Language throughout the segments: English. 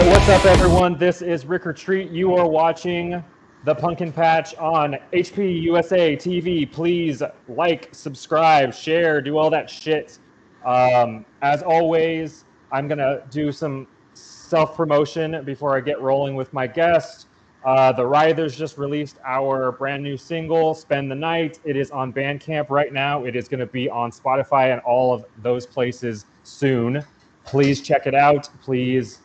right, what's up, everyone? This is Rikk Retreat. You are watching the Pumpkin Patch on HPUSA TV. Please like, subscribe, share, do all that shit. As always, I'm gonna do some self-promotion before I get rolling with my guest. The Writhers just released our brand new single, "Spend the Night." It is on Bandcamp right now. It is going to be on Spotify and all of those places soon. Please check it out. Please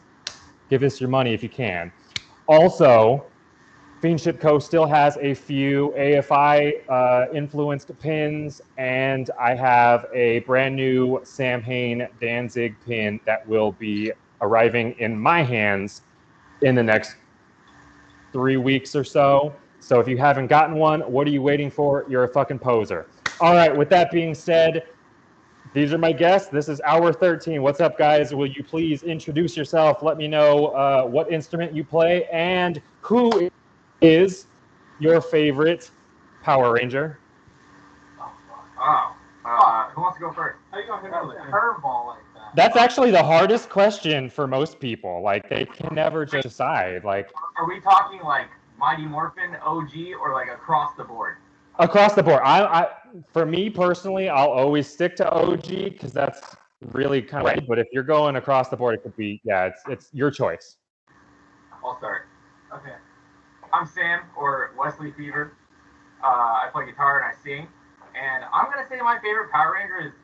give us your money if you can. Also, Fiendshipco still has a few AFI influenced pins, and I have a brand new Sam Hain Danzig pin that will be arriving in my hands in the next 3 weeks or so. So if you haven't gotten one, what are you waiting for? You're a fucking poser. All right, with that being said, these are my guests. This is Hour 13. What's up, guys? Will you please introduce yourself? Let me know what instrument you play and who is your favorite Power Ranger. Who wants to go first? How you gonna hit a curveball like that? That's actually the hardest question for most people. Like, they can never just decide. Like, are we talking like Mighty Morphin OG or like across the board? Across the board. For me personally, I'll always stick to OG because that's really kind of right. But if you're going across the board, it could be, yeah, it's your choice. I'll start. Okay. I'm Sam, or Wesley Fever. I play guitar and I sing. And I'm going to say my favorite Power Ranger is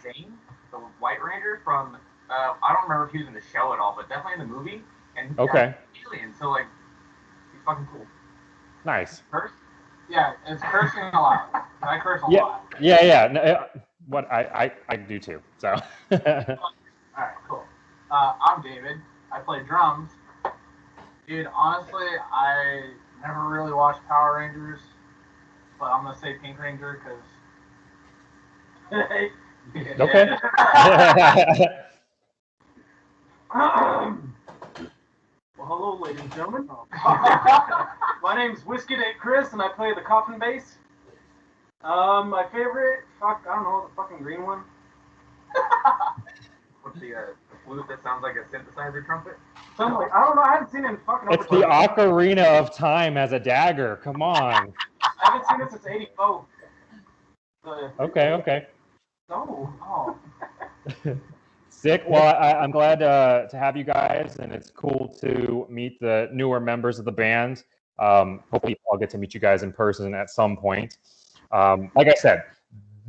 Zane, the White Ranger from, I don't remember if he was in the show at all, but definitely in the movie. And okay. Alien, so like, he's fucking cool. Nice. Curse? Yeah, it's cursing a lot. I curse a lot. Yeah. No, what I do too. So. All right, cool. I'm David. I play drums. Dude, honestly, I never really watched Power Rangers, but I'm gonna say Pink Ranger because. Okay. Well, hello, ladies and gentlemen. My name's Whiskey Dick Chris, and I play the coffin bass. My favorite, I don't know, the fucking green one. What's the flute that sounds like a synthesizer trumpet? Something like, I don't know, I haven't seen it in fucking It's the Ocarina of Time as a dagger. Come on. I haven't seen it since '84. Okay. Oh. Sick. Well, I'm glad to have you guys, and it's cool to meet the newer members of the band. Hopefully, I'll get to meet you guys in person at some point. Like I said,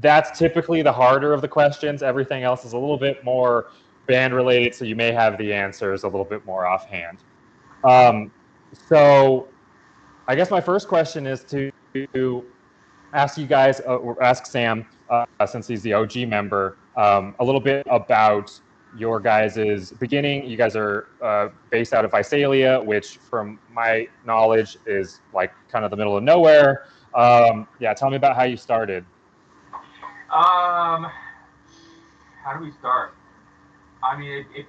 that's typically the harder of the questions. Everything else is a little bit more band related, so you may have the answers a little bit more offhand. So, I guys my first question is to ask you guys, or ask Sam, since he's the OG member, a little bit about your guys' beginning. You guys are based out of Visalia, which from my knowledge is like kind of the middle of nowhere. Yeah, tell me about how you started. How do we start? I mean, if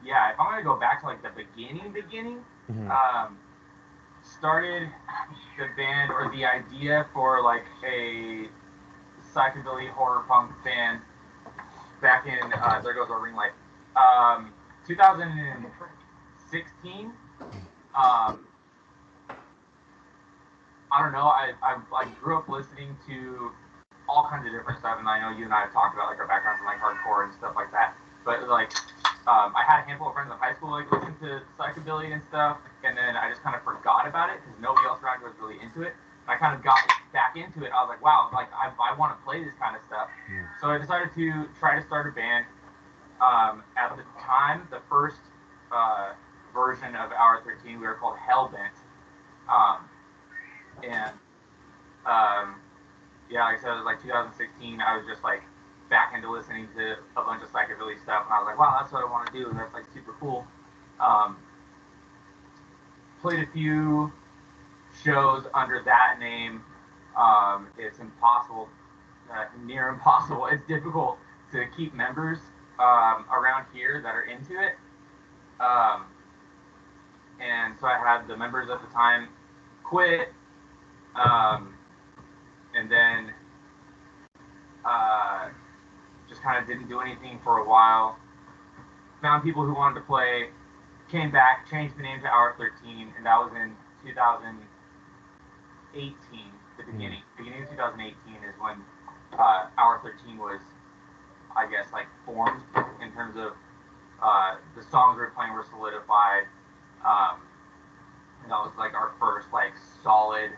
I'm gonna go back to like the beginning, Mm-hmm. Started the band or the idea for like a psychobilly horror punk band back in there goes our ring light, 2016. I don't know. I grew up listening to all kinds of different stuff, and I know you and I have talked about like our backgrounds in like hardcore and stuff like that. But like, I had a handful of friends in high school like listen to psychobilly and stuff, and then I just kind of forgot about it because nobody else around was really into it. And I kind of got back into it. I was like, wow, like I want to play this kind of stuff. Yeah. So I decided to try to start a band. At the time, the first version of Hour 13, we were called Hellbent. Yeah, like I said, it was like 2016. I was just like back into listening to a bunch of psychobilly stuff, and I was like, wow, that's what I want to do, and that's like super cool. Played a few shows under that name. It's impossible, near impossible. It's difficult to keep members around here that are into it. And so I had the members at the time quit, and then just kind of didn't do anything for a while. Found people who wanted to play, came back, changed the name to Hour13, and that was in 2018. The beginning of 2018 is when Hour13 was, I guess, like formed in terms of the songs we were playing were solidified. And that was like our first like solid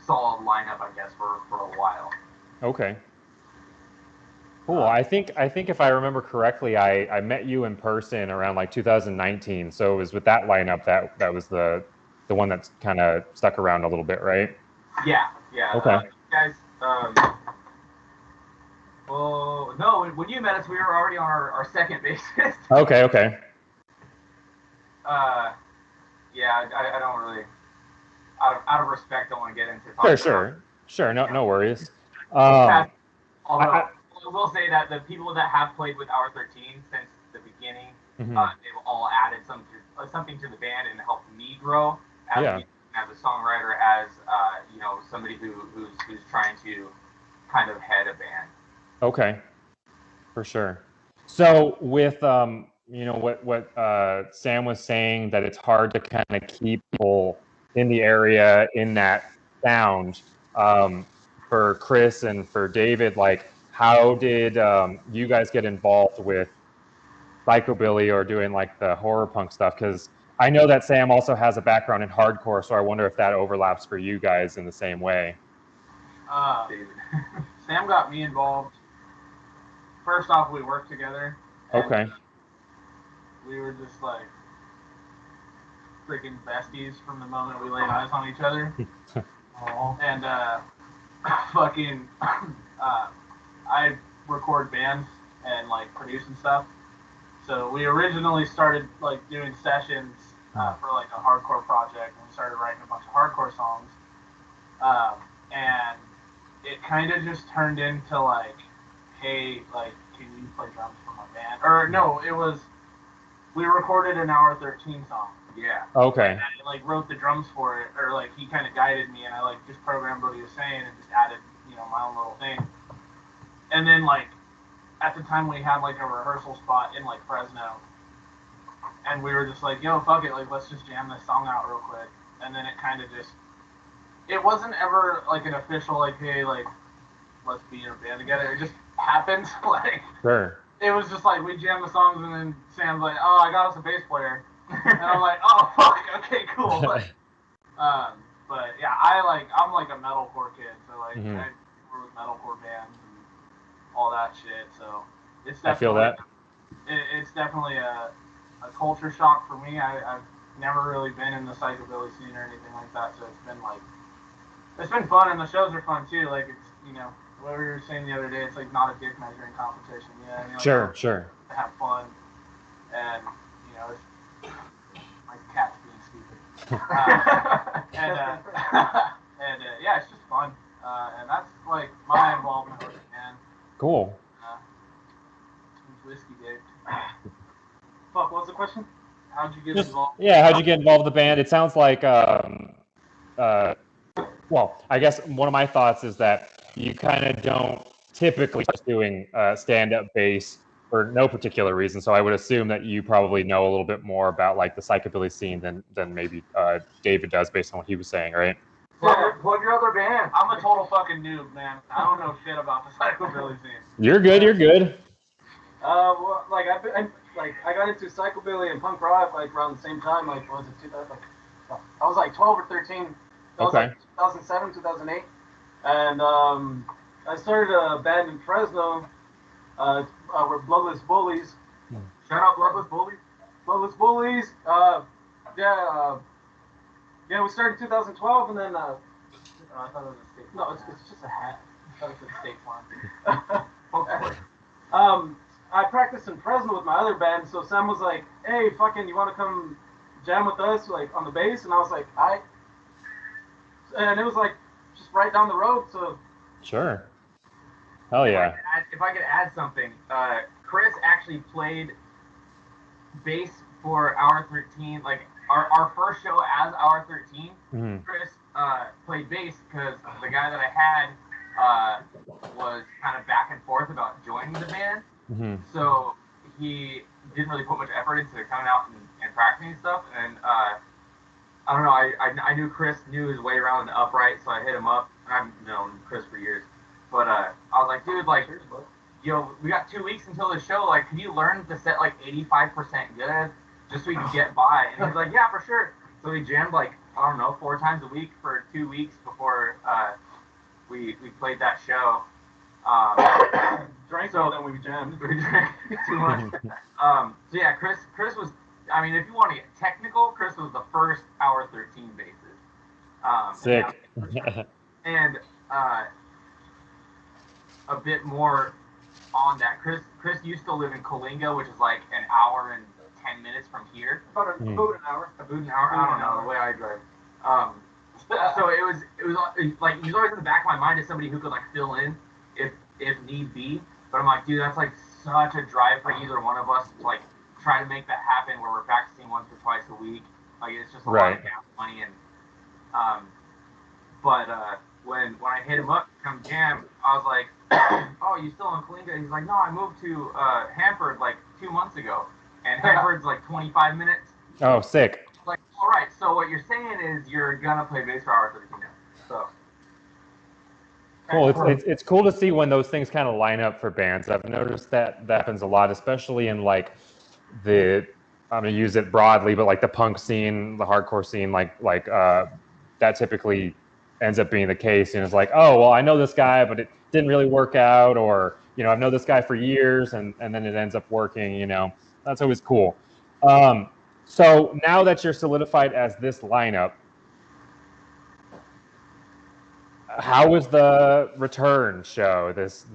lineup, I guess, for a while. Okay. Cool. I think if I remember correctly, I met you in person around like 2019. So it was with that lineup that was the one that's kind of stuck around a little bit, right? Yeah. Okay. Guys, well, no, when you met us, we were already on our second bassist. Okay. Yeah, I don't really, out of respect, don't want to get into talking Sure. No worries. Although, I will say that the people that have played with Hour13 since the beginning, they've all added something to the band and helped me grow as a songwriter, as somebody who's trying to kind of head a band. Okay, for sure. So with what Sam was saying, that it's hard to kind of keep people in the area in that sound. For Chris and for David, like, how did you guys get involved with psychobilly or doing like the horror punk stuff? Because I know that Sam also has a background in hardcore, so I wonder if that overlaps for you guys in the same way. Sam got me involved. First off, we worked together. Okay. We were just like freaking besties from the moment we laid eyes on each other. And I record bands and like produce and stuff. So we originally started like doing sessions for like a hardcore project, and we started writing a bunch of hardcore songs. And it kind of just turned into like, hey, like, can you play drums for my band? Or no, we recorded an Hour13 song. Yeah. Okay. And I like wrote the drums for it, or like he kind of guided me, and I like just programmed what he was saying and just added, my own little thing. And then like at the time we had like a rehearsal spot in like Fresno, and we were just like, yo, fuck it, like let's just jam this song out real quick. And then it kind of just, it wasn't ever like an official like, hey, like let's be in a band together. It just happened. Like, sure. It was just like we jammed the songs, and then Sam's like, oh, I got us a bass player. And I'm like, oh fuck, okay, cool. But yeah, I'm like a metalcore kid, so like I work with metalcore bands and all that shit. So it's definitely, I feel that. It's definitely a culture shock for me. I've never really been in the psychobilly scene or anything like that, so it's been fun, and the shows are fun too. Like it's what we were saying the other day, it's like not a dick measuring competition. Like, sure. To have fun, and it's my cat's being stupid. Yeah, it's just fun, and that's like my involvement with it, man. Cool. Whiskey, Dave. Fuck, what was the question? How'd you get involved? Yeah, how'd you get involved with the band? It sounds like, well, I guess one of my thoughts is that you kind of don't typically just doing stand-up bass for no particular reason. So I would assume that you probably know a little bit more about like the psychobilly scene than maybe David does, based on what he was saying, right? Plug your other band. I'm a total fucking noob, man. I don't know shit about the psychobilly scene. You're good. Well, like I got into psychobilly and punk rock like around the same time. Like, what was it, 2000? Like, I was like 12 or 13. That was like 2007, 2008, and I started a band in Fresno. We're Bloodless Bullies. Shout out Bloodless Bullies. Bloodless Bullies. Yeah, we started in 2012, and then I thought it was a state. No, it's just a hat. I thought it was a state farm. I practiced in Fresno with my other band, so Sam was like, "Hey, fucking, you want to come jam with us, like on the bass?" And I was like, "I." And it was like just right down the road, so. Sure. Hell yeah. If I could add something, Chris actually played bass for Hour13. Like our first show as Hour13, Chris played bass because the guy that I had was kind of back and forth about joining the band. So he didn't really put much effort into coming out and practicing and stuff. And I don't know. I knew Chris knew his way around the upright, so I hit him up. And I've known Chris for years, but I was like, dude, like, we got 2 weeks until the show. Like, can you learn to set like 85% good, just so we can get by? And he's like, yeah, for sure. So we jammed like, I don't know, 4 times a week for 2 weeks before we played that show. Drank more than we jammed. We drank too much. So yeah, Chris was. I mean, if you want to get technical, Chris was the first Hour 13 bassist. Sick. And a bit more on that. Chris used to live in Coalinga, which is like an hour and 10 minutes from here. About about an hour. About an hour. I don't know the way I drive. So it was like he was always in the back of my mind as somebody who could like fill in if need be. But I'm like, dude, that's like such a drive for either one of us to like try to make that happen where we're practicing once or twice a week. Like it's just a lot of gas money. And but when I hit him up to come jam, I was like, oh, you still in Coalinga? He's like, no, I moved to Hanford like 2 months ago, and Hanford's like 25 minutes. Oh, sick. Like, all right, so what you're saying is you're gonna play bass for Hour 13 now. So cool. It's cool to see when those things kind of line up for bands. I've noticed that happens a lot, especially in like I'm gonna use it broadly, but like the punk scene, the hardcore scene, like that typically ends up being the case. And it's like, oh, well, I know this guy, but it didn't really work out, or I've known this guy for years, and then it ends up working. That's always cool. So now that you're solidified as this lineup, how was the return show? This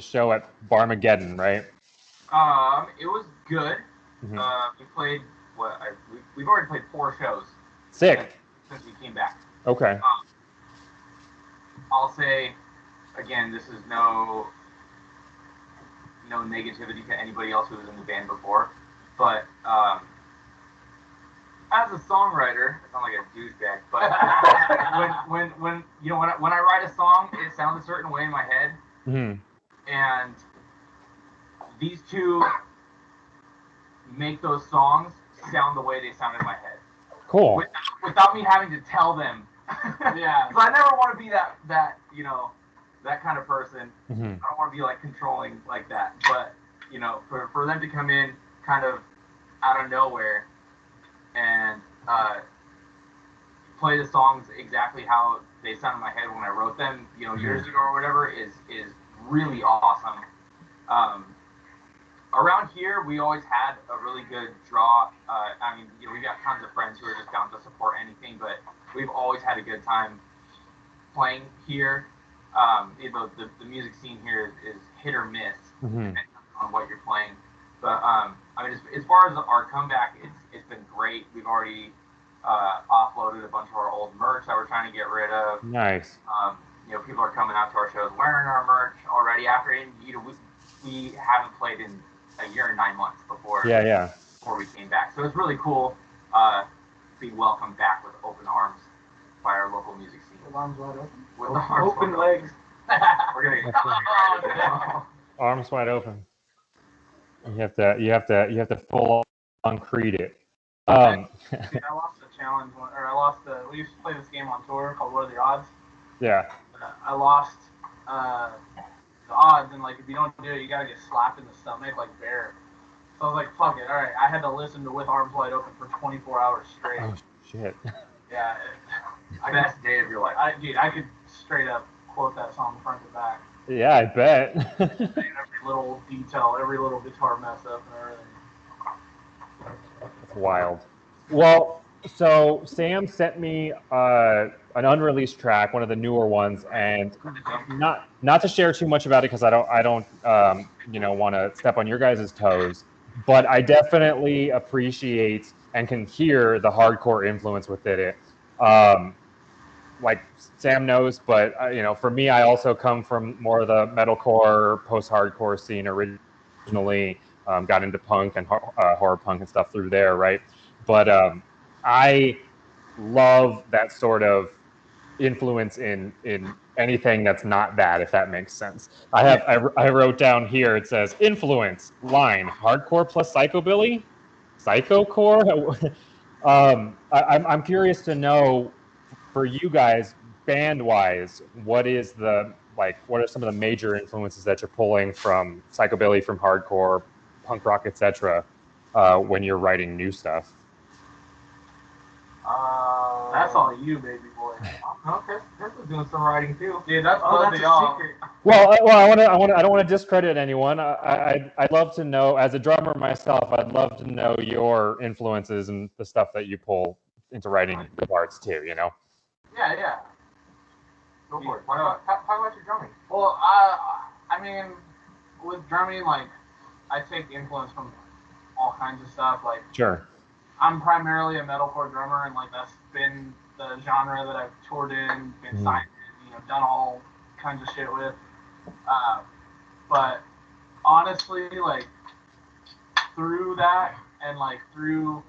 show at Barmageddon, right? It was good. Mm-hmm. We played we've already played 4 shows. Sick. Since we came back. Okay. I'll say again, this is no negativity to anybody else who was in the band before, but as a songwriter, I sound like a douchebag, but when I write a song, it sounds a certain way in my head, and these two make those songs sound the way they sound in my head. Cool. Without me having to tell them. Yeah. Because I never want to be that kind of person. I don't want to be like controlling like that. But for them to come in kind of out of nowhere and play the songs exactly how they sound in my head when I wrote them, years ago or whatever, is really awesome. Around here, we always had a really good draw. I mean, we got tons of friends who are just down to support anything, but we've always had a good time playing here. The music scene here is hit or miss depending on what you're playing. But I mean, as far as our comeback, it's been great. We've already offloaded a bunch of our old merch that we're trying to get rid of. Nice. People are coming out to our shows wearing our merch already. After we haven't played in a year and 9 months before we came back. So it's really cool to be welcomed back with open arms by our local music scene. With arms wide open. With the arms open legs. We're gonna get arms wide open. You have to full on creed it. I lost the challenge, we used to play this game on tour called What Are the Odds? Yeah. I lost the odds, and like if you don't do it, you gotta get slapped in the stomach like bear. So I was like, fuck it, all right. I had to listen to With Arms Wide Open for 24 hours straight. Oh shit. Yeah. Best day of your life. I could straight up quote that song front to back. Yeah, I bet. Every little detail, every little guitar mess up and everything. That's wild. Well, so Sam sent me an unreleased track, one of the newer ones, and not to share too much about it because I don't want to step on your guys' toes, but I definitely appreciate and can hear the hardcore influence within it. Like Sam knows, but for me, I also come from more of the metalcore, post-hardcore scene originally. Got into punk and horror punk and stuff through there, right? But I love that sort of influence in anything that's not that, if that makes sense. I wrote down here, it says influence line hardcore plus psychobilly, psychocore. I'm curious to know for you guys band wise, what are some of the major influences that you're pulling from psychobilly, from hardcore, punk rock, etc. When you're writing new stuff? That's all you, baby boy. Okay, Chris was doing some writing too. Yeah, that's a secret. Well, I don't want to discredit anyone. I'd love to know, as a drummer myself, I'd love to know your influences and the stuff that you pull into writing the parts too. You know. Yeah. Go for it. Talk about your drumming. Well, I mean, with drumming, like, I take influence from all kinds of stuff. Like, Sure. I'm primarily a metalcore drummer, and like that's been the genre that I've toured in, been signed in, done all kinds of shit with. But honestly, like through that and like through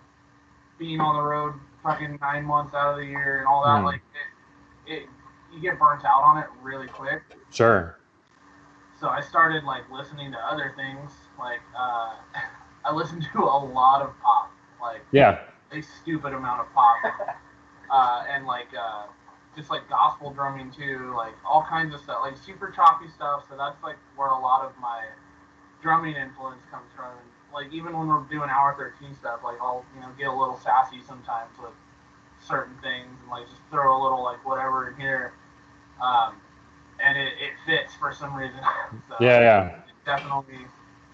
being on the road fucking 9 months out of the year and all that, like it you get burnt out on it really quick. Sure. So I started like listening to other things. Like I listened to a lot of pop. Like a stupid amount of pop, and like just like gospel drumming too, like all kinds of stuff, like super choppy stuff. So that's like where a lot of my drumming influence comes from. And, like even when we're doing Hour 13 stuff, like I'll get a little sassy sometimes with certain things and like just throw a little like whatever in here, and it fits for some reason. So definitely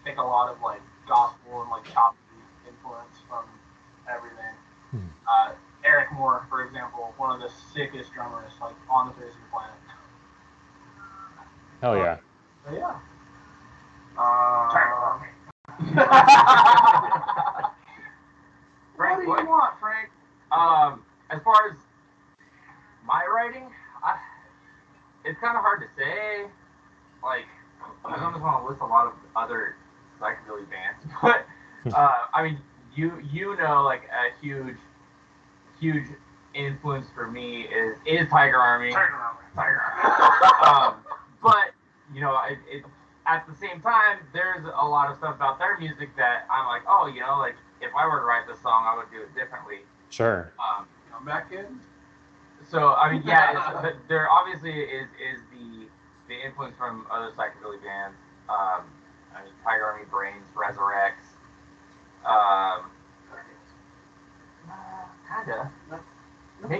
take a lot of like gospel and like choppy influence from everything. Eric Moore, for example, one of the sickest drummers like on the face of the planet. Hell yeah. Yeah. Frank, what do you want, Frank? As far as my writing, it's kind of hard to say. Like, I don't just want to list a lot of other psychobilly bands, but I mean, you know, like a huge influence for me is Tiger Army. Tiger Army. But it at the same time, there's a lot of stuff about their music that I'm like, oh, like if I were to write this song, I would do it differently. Sure. Come back in. So I mean, yeah, there obviously is the influence from other psychobilly bands. I mean, Tiger Army, Brains, Resurrects. Kinda.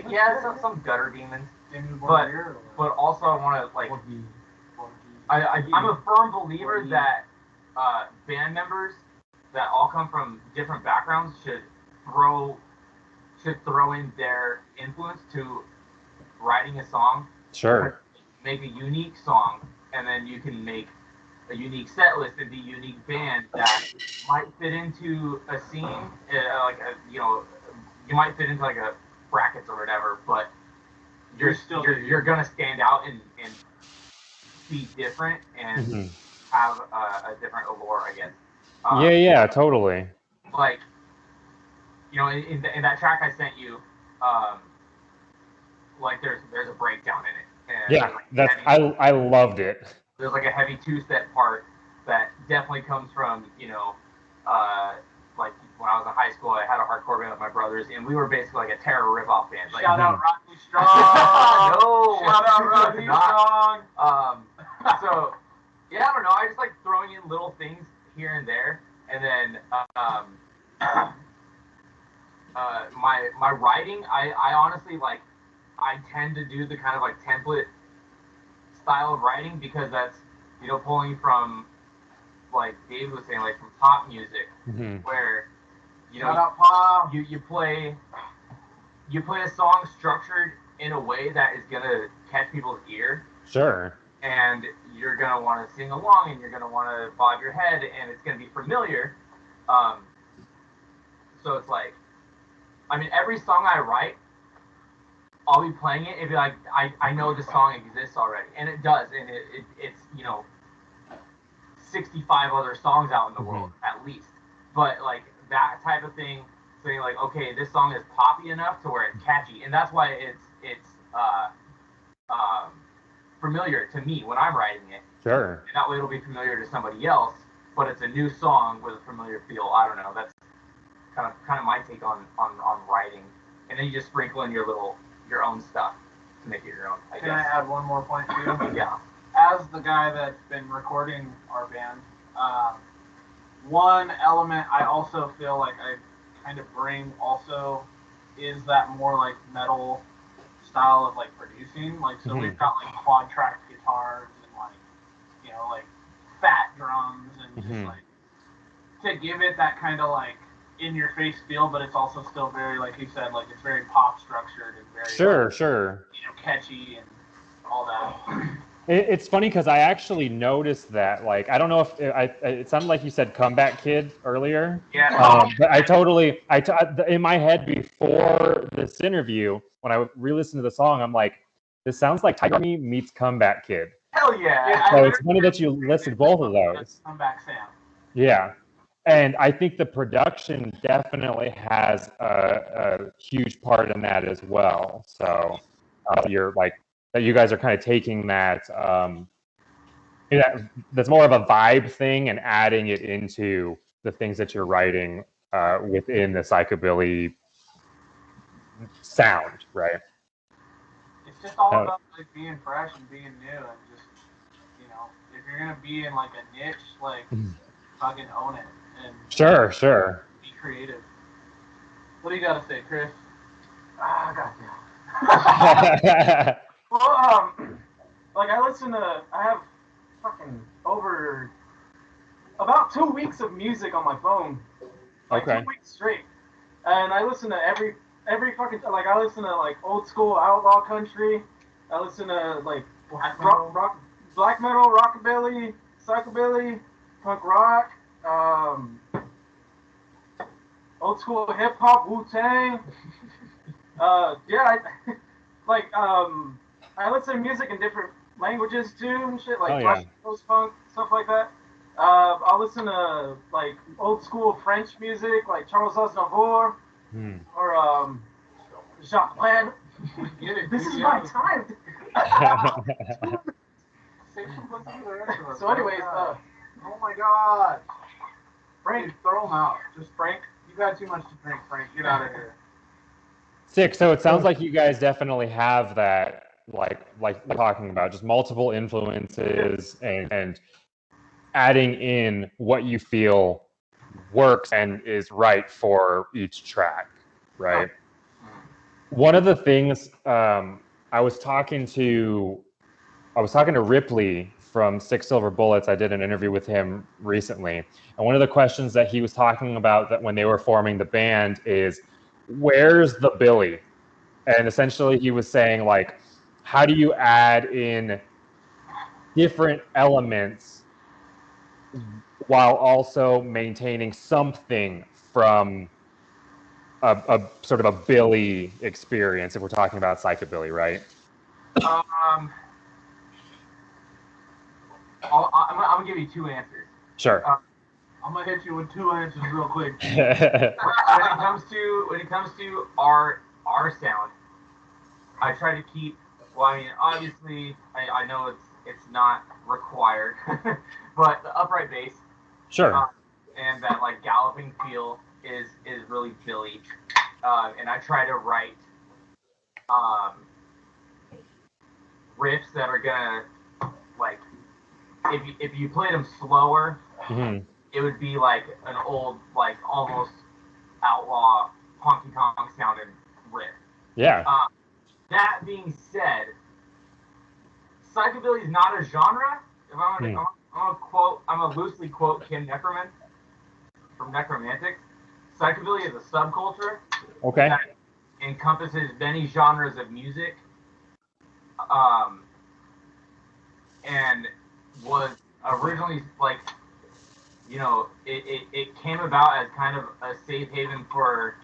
Yeah, some gutter demons. But also I want to like. I'm a firm believer that band members that all come from different backgrounds should throw in their influence to writing a song. Sure. Make a unique song, and then you can make a unique set list and be a unique band that might fit into a scene, you might fit into like a brackets or whatever, but you're gonna stand out and be different and have a different allure, I guess. Yeah, totally. Like, in that track I sent you, like there's a breakdown in it. And I loved it. There's like a heavy two-step part that definitely comes from, like when I was in high school, I had a hardcore band with my brothers, and we were basically like a terror rip-off band. Like, Shout out Rodney Strong! No! Shout out Rodney Strong! So, yeah, I don't know. I just like throwing in little things here and there, and then my writing, I honestly like. I tend to do the kind of like template style of writing because that's pulling from, like Dave was saying, like from pop music, where Shout out pop. You play a song structured in a way that is gonna catch people's ear. Sure. And you're gonna want to sing along, and you're gonna want to bob your head, and it's gonna be familiar. So it's like, I mean, every song I write, I'll be playing it and be like, I know this song exists already, and it does, and it's 65 other songs out in the world at least. But like that type of thing, saying like, okay, this song is poppy enough to where it's catchy, and that's why it's familiar to me when I'm writing it. Sure. And that way it'll be familiar to somebody else, but it's a new song with a familiar feel. I don't know. That's kind of my take on writing. And then you just sprinkle in your own stuff to make it your own, I guess. Can I add one more point to you? Yeah. As the guy that's been recording our band, one element I also feel like I kind of bring also is that more like metal style of like producing. Like, so we've got like quad tracked guitars and like, you know, like fat drums and just like to give it that kind of like in your face feel, but it's also still very, like you said, like it's very pop structured and very Sure, sure. You know, catchy and all that. It's funny because I actually noticed that. Like, I don't know if it sounded like you said "Comeback Kid" earlier. Yeah. But in my head before this interview, when I re-listened to the song, I'm like, this sounds like Tiger Army meets Comeback Kid. Hell yeah. So it's funny that you listed both of those. Comeback Sam. Yeah. And I think the production definitely has a huge part in that as well. So you're like, that you guys are kind of taking that, that's more of a vibe thing and adding it into the things that you're writing within the psychobilly sound, right? It's just all about like being fresh and being new and just, you know, if you're gonna be in like a niche, like fucking own it and Sure. be creative. What do you gotta say, Chris? Goddamn. Well, like I have fucking over about 2 weeks of music on my phone, like Okay. 2 weeks straight, and I listen to every fucking, like I listen to like old school outlaw country, I listen to like black metal, rockabilly, psychobilly, punk rock, old school hip hop, Wu-Tang. I listen to music in different languages too and shit, like Russian post-punk, stuff like that. I'll listen to like old school French music, like Charles Aznavour or Jacques Brel. This is my time. So anyways, oh my god. Frank, Throw him out. Just Frank. You got too much to drink, Frank. Get out of here. Sick. So it sounds like you guys definitely have that, like we're talking about, just multiple influences and adding in what you feel works and is right for each track, right? One of the things I was talking to Ripley from Six Silver Bullets. I did an interview with him recently, and one of the questions that he was talking about that when they were forming the band is, where's the Billy? And essentially he was saying, like, how do you add in different elements while also maintaining something from a sort of a Billy experience, if we're talking about psychobilly, right? I'm gonna give you two answers. Sure. I'm gonna hit you with two answers real quick. When it comes to our sound, I try to keep. Well, I mean, obviously, I know it's not required, but the upright bass, Sure. and that like galloping feel is really Billy, and I try to write riffs that are gonna, like, if you played them slower, it would be like an old, like almost outlaw honky tonk sounding riff. Yeah. That being said, psychobilly is not a genre. If I'm gonna loosely quote Kim Neckerman from Necromantic. Psychobilly is a subculture that encompasses many genres of music, and was originally, like, you know, it came about as kind of a safe haven for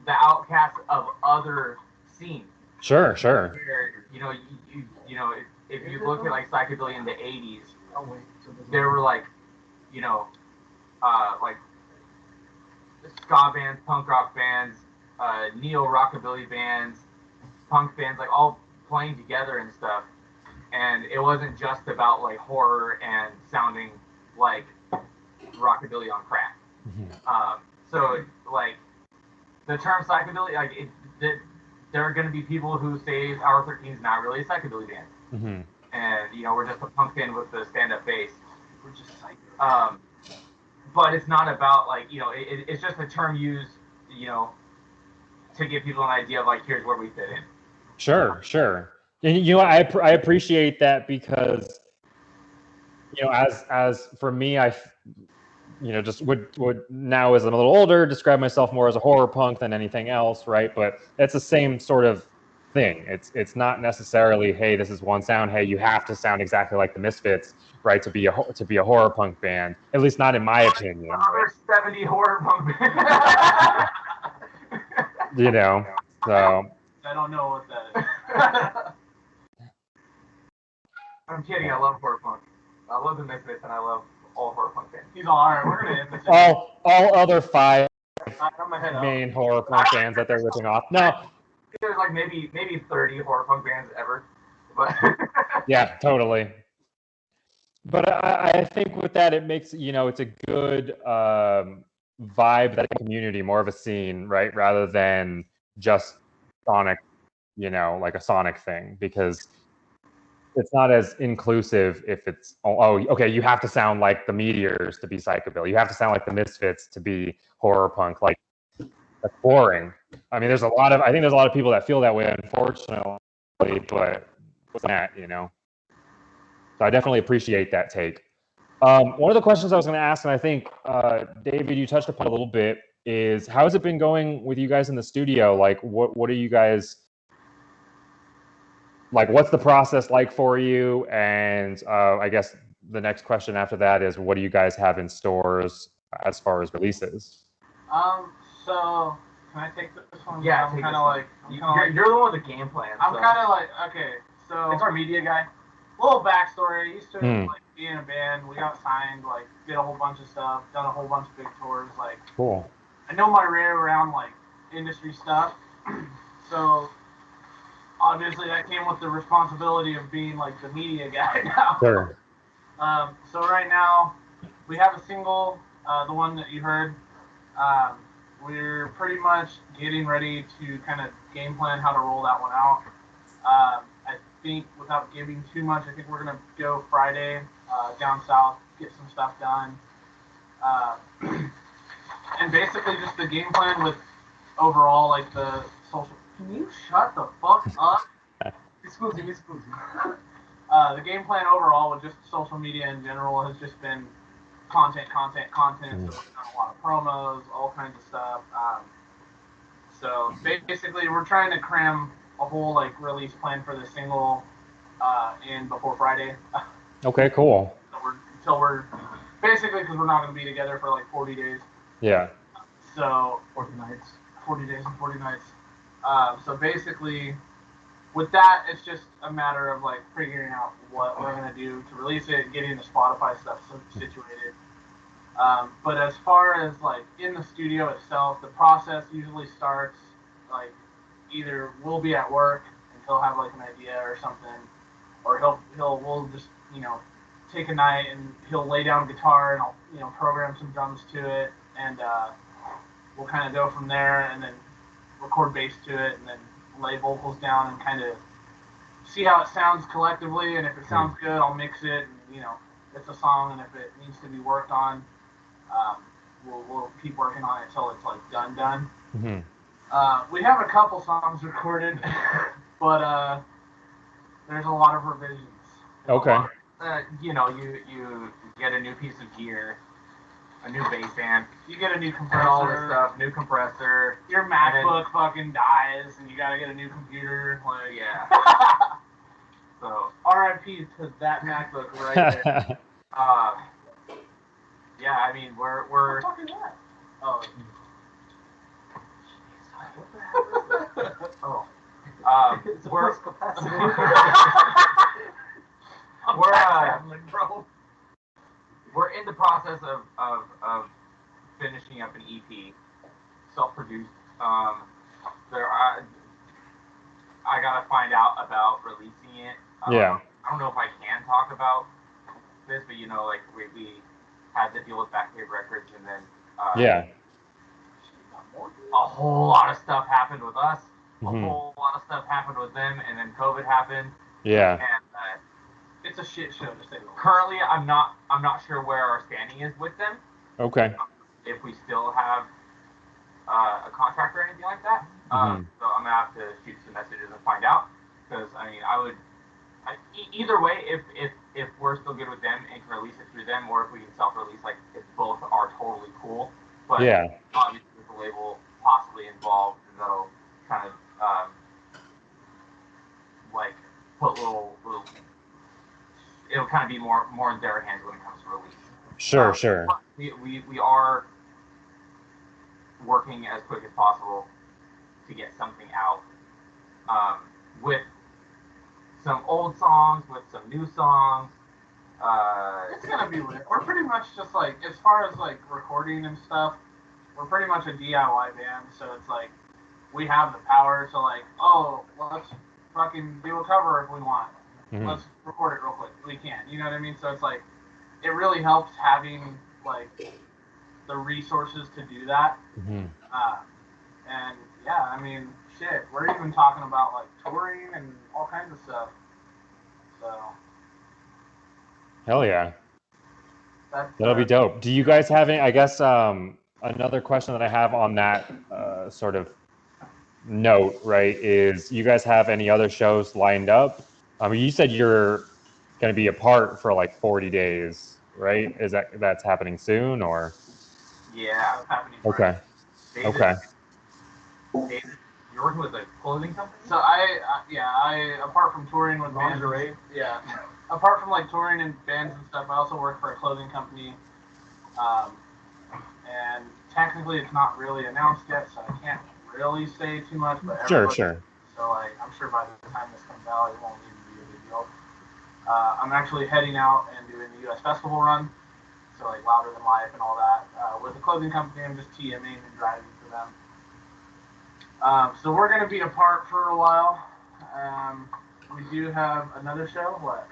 the outcasts of other scenes. Sure. Where, you know, if you look at like psychobilly in the '80s, there were like, you know, like ska bands, punk rock bands, neo rockabilly bands, punk bands like all playing together and stuff, and it wasn't just about like horror and sounding like rockabilly on crack. So like the term psychobilly, like there are going to be people who say Hour13 is not really a psychobilly band, and you know we're just a punk band with a stand-up bass. We're just psycho. But it's not about like you know it's just a term used you know to give people an idea of like here's where we fit in. Sure. And you know I appreciate that because you know as for me I you know just would now as I'm a little older describe myself more as a horror punk than anything else, right? But it's the same sort of thing. It's not necessarily hey this is one sound, hey you have to sound exactly like the Misfits, right, to be a horror punk band, at least not in my opinion. Right? 70 horror punk band. You know, so I don't know what that is. I'm kidding. I love horror punk. I love the Misfits and I love all horror punk bands. He's all right. We're gonna end this. All other 5 main main horror punk bands that they're ripping off. No, there's like maybe 30 horror punk bands ever, but yeah, totally. But I think with that it makes you know it's a good vibe, that community, more of a scene, right, rather than just Sonic, you know, like a Sonic thing, because it's not as inclusive if it's okay you have to sound like the Meteors to be psychobilly, you have to sound like the Misfits to be horror punk. Like that's boring. I mean I think there's a lot of people that feel that way, unfortunately, but what's that, you know? So I definitely appreciate that take. One of the questions I was going to ask, and I think David you touched upon a little bit, is how has it been going with you guys in the studio? Like what are you guys like, what's the process like for you? And I guess the next question after that is, what do you guys have in stores as far as releases? So can I take this one? Yeah, I'm kind of like you're the one with the game plan. I'm kind of like okay. So it's our media guy. Little backstory. Used to like be in a band. We got signed. Like did a whole bunch of stuff. Done a whole bunch of big tours. Like cool. I know my way around like industry stuff. So obviously that came with the responsibility of being like the media guy now. Sure. So right now we have a single, the one that you heard. We're pretty much getting ready to kind of game plan how to roll that one out. I think without giving too much, I think we're gonna go Friday down south, get some stuff done, and basically just the game plan with overall like the social. Can you shut the fuck up? Excuse me. The game plan overall with just social media in general has just been content. So we've done a lot of promos, all kinds of stuff. So basically, we're trying to cram a whole like release plan for the single in before Friday. Okay, cool. Until we're basically because we're not going to be together for like 40 days. Yeah. So 40 nights. 40 days and 40 nights. So basically, with that, it's just a matter of like figuring out what we're gonna do to release it, getting the Spotify stuff situated. But as far as like in the studio itself, the process usually starts like either we'll be at work and he'll have like an idea or something, or we'll just take a night and he'll lay down guitar and I'll program some drums to it, and we'll kind of go from there and then record bass to it and then lay vocals down and kind of see how it sounds collectively, and if it sounds good I'll mix it, and it's a song, and if it needs to be worked on we'll keep working on it until it's like done. We have a couple songs recorded but there's a lot of revisions. Okay. You get a new piece of gear, a new bass amp, you get a new compressor, all this stuff, new compressor. Your MacBook fucking dies, and you gotta get a new computer. Like, yeah. So RIP to that MacBook right there. Yeah, I mean we're. What the fuck is that? Oh. We're in the process of finishing up an EP, self-produced. I gotta find out about releasing it. Yeah. I don't know if I can talk about this, but like we had to deal with Backcave Records, and then Yeah. a whole lot of stuff happened with us. A Mhm. whole lot of stuff happened with them, and then COVID happened. Yeah. And it's a shit show to say the least. currently, I'm not sure where our standing is with them. Okay. If we still have a contract or anything like that. Mhm. So I'm gonna have to shoot some messages and find out. Because either way, if we're still good with them and can release it through them, or if we can self-release, like if both are totally cool. But Yeah. obviously with the label possibly involved, that'll kind of like put little. It'll kind of be more in their hands when it comes to release. Sure. Sure. We are working as quick as possible to get something out with some old songs, with some new songs. It's gonna be lit. We're pretty much just like, as far as like recording and stuff, we're pretty much a DIY band. So it's like we have the power to like, oh, let's fucking do a cover if we want. Mhm. Let's record it real quick. We can. You know what I mean? So it's like, it really helps having like the resources to do that. Mhm. And yeah, I mean, shit, we're even talking about like touring and all kinds of stuff. So Hell yeah. that's That'll be dope. Do you guys have any? I guess another question that I have on that sort of note, right, is you guys have any other shows lined up? I mean, you said you're going to be apart for like 40 days, right? Is that's happening soon or? Yeah, it's happening. Okay. David, Okay. David, you're working with a clothing company? So I apart from touring with bands, apart from like touring in bands and stuff, I also work for a clothing company. And technically it's not really announced yet, so I can't really say too much. But Sure. So like, I'm sure by the time this comes out, it won't even be a big deal. I'm actually heading out and doing the U.S. Festival run, so like Louder Than Life and all that. With a clothing company, I'm just TMing and driving for them. So we're going to be apart for a while. We do have another show. What?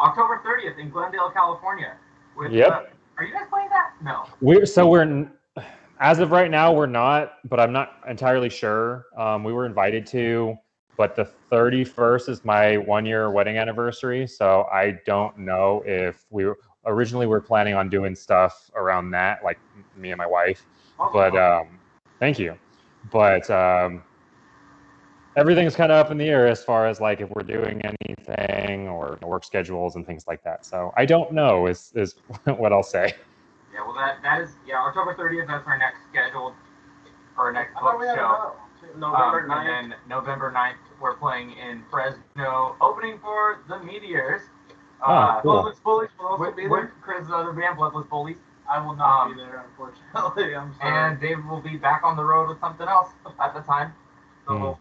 October 30th in Glendale, California. Yep. Are you guys playing that? No. We're as of right now we're not, but I'm not entirely sure. We were invited to, but the 31st is my 1-year wedding anniversary, so I don't know if originally we were planning on doing stuff around that, like me and my wife. But thank you. But everything's kind of up in the air as far as like if we're doing anything or work schedules and things like that. So I don't know is what I'll say. Yeah, well that is October 30th. That's our next scheduled next book show. November 9th. And then November 9th we're playing in Fresno, opening for the Meteors. Cool. Bloodless Bullies will also be With there. Chris' other band, Bloodless Bullies. I will not be there, unfortunately. I'm sorry. And Dave will be back on the road with something else at the time. So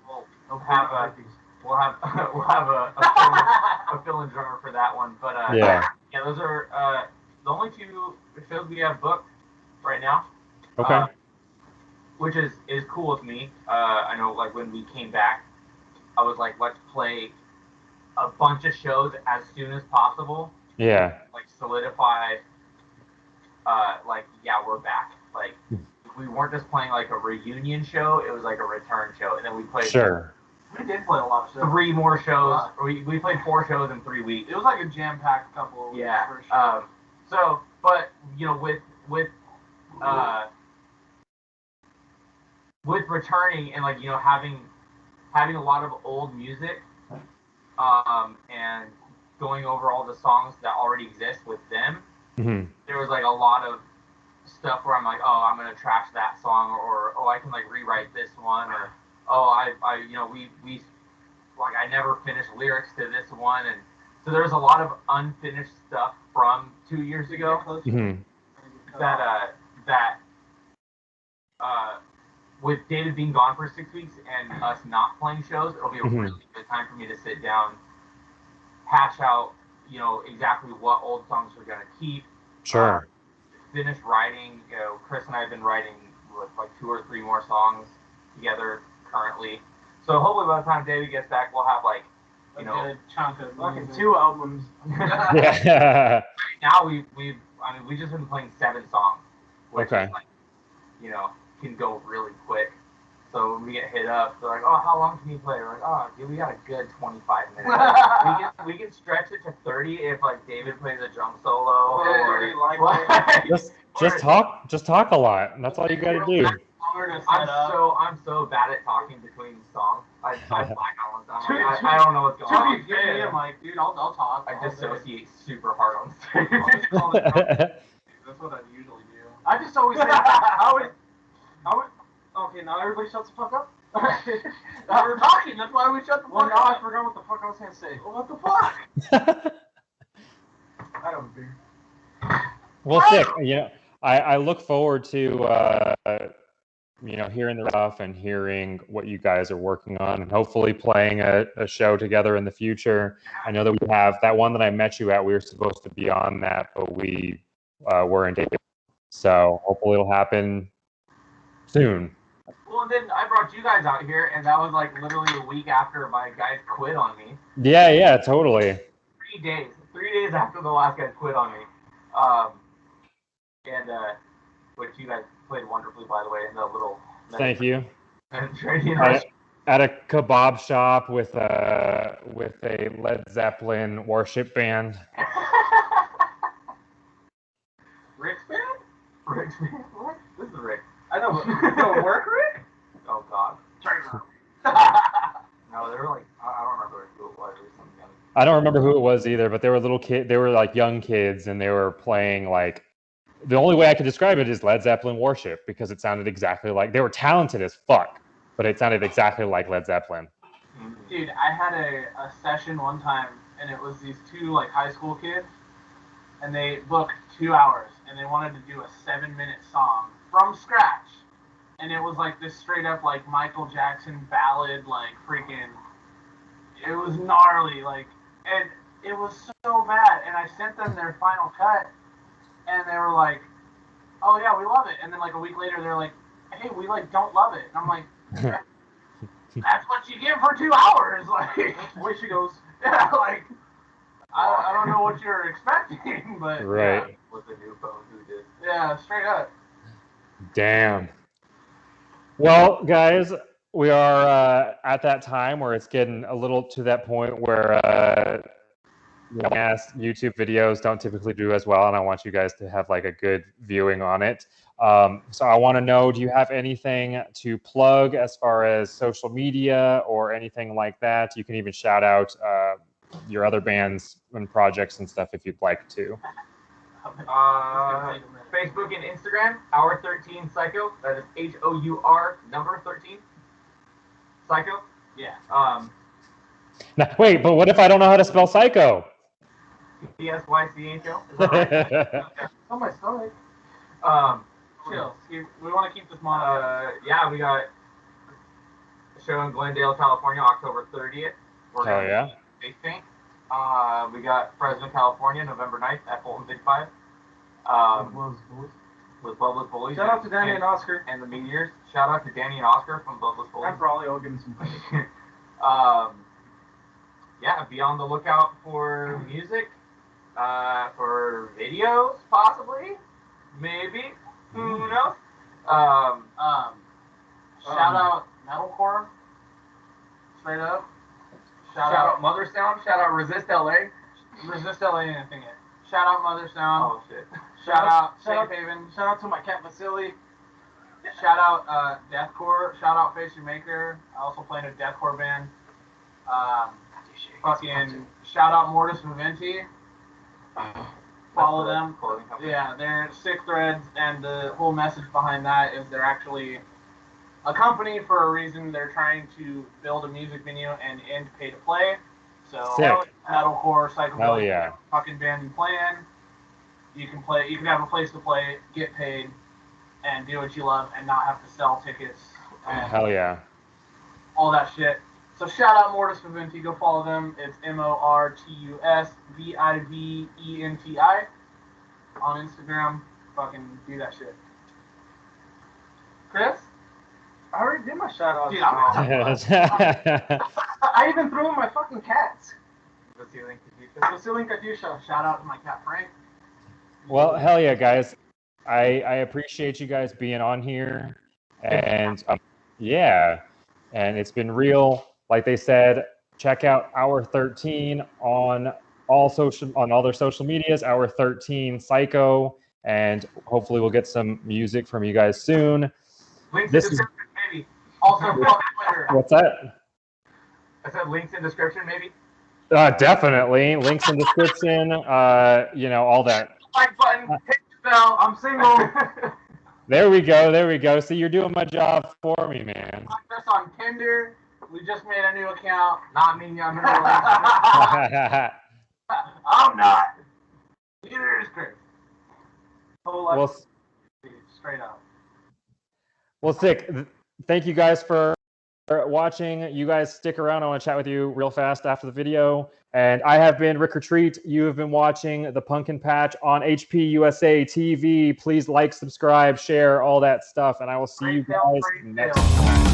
we'll have a fill-in drummer for that one. But yeah, those are the only two shows we have booked right now. Okay. Which is cool with me. I know, like when we came back, I was like, let's play a bunch of shows as soon as possible. Yeah. Like solidify. We're back. Like we weren't just playing like a reunion show; it was like a return show, and then we played. Sure. We did play a lot of shows. 3 more shows. We played 4 shows in 3 weeks. It was like a jam-packed couple of weeks for sure. But with returning and having a lot of old music, and going over all the songs that already exist with them, there was like a lot of stuff where I'm like, oh, I'm gonna trash that song, or oh, I can like rewrite this one, or oh, I never finished lyrics to this one, and so there's a lot of unfinished stuff from 2 years ago that with David being gone for 6 weeks and us not playing shows, it'll be a really good time for me to sit down, hash out, exactly what old songs we're gonna keep. Sure. Finish writing. Chris and I have been writing with like 2 or 3 more songs together currently. So hopefully by the time David gets back, we'll have like, you know, a chunk of Fucking 2 albums. Yeah. now we just been playing 7 songs, which Okay. is like, you know, can go really quick. So when we get hit up, they're like, "Oh, how long can you play?" We're like, "Oh, dude, we got a good 25 minutes. we can stretch it to 30 if like David plays a drum solo Just talk a lot. And that's all you got to do. I'm so bad at talking between songs. I black out one time. I don't know what's going on. To be fair, I'm like, dude, I'll talk. I dissociate super hard on stage. That's what I usually do. I just always say, I would. Okay, now everybody shuts the fuck up. Now we're talking. That's why we shut the fuck up. Now I forgot what the fuck I was gonna say. What the fuck? I don't care. Well, sick. You know, I look forward to you know, hearing the stuff and hearing what you guys are working on, and hopefully playing a show together in the future. I know that we have that one that I met you at. We were supposed to be on that, but we weren't able. So hopefully it'll happen soon. Well, and then I brought you guys out here, and that was like literally a week after my guys quit on me. Yeah, totally. 3 days. 3 days after the last guy quit on me. Which you guys played wonderfully, by the way, in the little. Thank you. At a kebab shop with a Led Zeppelin worship band. Rick's band? Rick's band? What? This is Rikk. I know, but no work, Rick? Oh God. No, they were like, I don't remember who it was or something. I don't remember who it was either, but they were little kid. They were like young kids, and they were playing like. The only way I could describe it is Led Zeppelin worship, because it sounded exactly like, they were talented as fuck, but it sounded exactly like Led Zeppelin. Dude, I had a session one time, and it was these 2 like high school kids, and they booked 2 hours, and they wanted to do a 7-minute song from scratch, and it was like this straight up like Michael Jackson ballad, like freaking. It was gnarly, like, and it was so bad, and I sent them their final cut. And they were like, "Oh yeah, we love it." And then like a week later, they're like, "Hey, we like don't love it." And I'm like, "That's what you get for 2 hours." Like, where she goes, yeah, like, I don't know what you're expecting, but right. Yeah, with the new phone, who did? Yeah, straight up. Damn. Well, guys, we are at that time where it's getting a little to that point where. YouTube videos don't typically do as well, and I want you guys to have like a good viewing on it. So I want to know, do you have anything to plug as far as social media or anything like that? You can even shout out your other bands and projects and stuff if you'd like to. Facebook and Instagram, Hour13 Psycho. That is HOUR number 13 Psycho. Yeah. Now, wait, but what if I don't know how to spell psycho? PSYCHO. On my stomach. Chill. We want to keep this mono. Yeah, we got a show in Glendale, California, October 30th. Hell yeah. Face paint. We got Fresno, California, November 9th at Fulton Big 5. With Bloodless Bullies. Shout out to Danny and Oscar. And the Meteors. Shout out to Danny and Oscar from Bloodless Bullies. I'm probably all giving some credit. Yeah, be on the lookout for music. For videos, possibly, maybe. Who knows? Shout out metalcore. Straight up. Shout out Mother Sound. Shout out Resist LA. Resist LA anything yet. Shout out Mother Sound. Oh shit. Shout out Safe Haven. Shout out to my cat Vasily. Shout out Deathcore. Shout out Face Your Maker. I also play in a Deathcore band. Fucking shout out Mortis Viventi. Follow them. Yeah, they're Sick Threads, and the whole message behind that is they're actually a company for a reason. They're trying to build a music venue and end pay to play. So metalcore, psychedelic, fucking band you play in. You can play. You can have a place to play, get paid, and do what you love, and not have to sell tickets. Hell yeah. All that shit. So shout out Mortis Viventi. Go follow them. It's MORTUSVIVENTI on Instagram. Fucking do that shit. Chris? I already did my shout out. Dude, I'm I even threw in my fucking cats. Vasily and Katisha. Vasily and Katisha. Shout out to my cat Frank. Well, hell yeah, guys. I appreciate you guys being on here. And yeah, and it's been real. Like they said, check out Hour13 on all their social medias, Hour13 Psycho, and hopefully we'll get some music from you guys soon. Links in description, maybe. Also, Twitter. What's that? I said links in description, maybe. Definitely. Links in description. All that. Like button, hit the bell. I'm single. There we go. See, you're doing my job for me, man. Find us on Tinder. We just made a new account. Not me, I'm in a relationship. I'm not. Neither is Chris. Whole life, Well, straight up. well, sick. Thank you guys for watching. You guys stick around. I want to chat with you real fast after the video. And I have been Rikk. You have been watching the Pumpkin Patch on HPUSA TV. Please like, subscribe, share, all that stuff. And I will see you guys next time.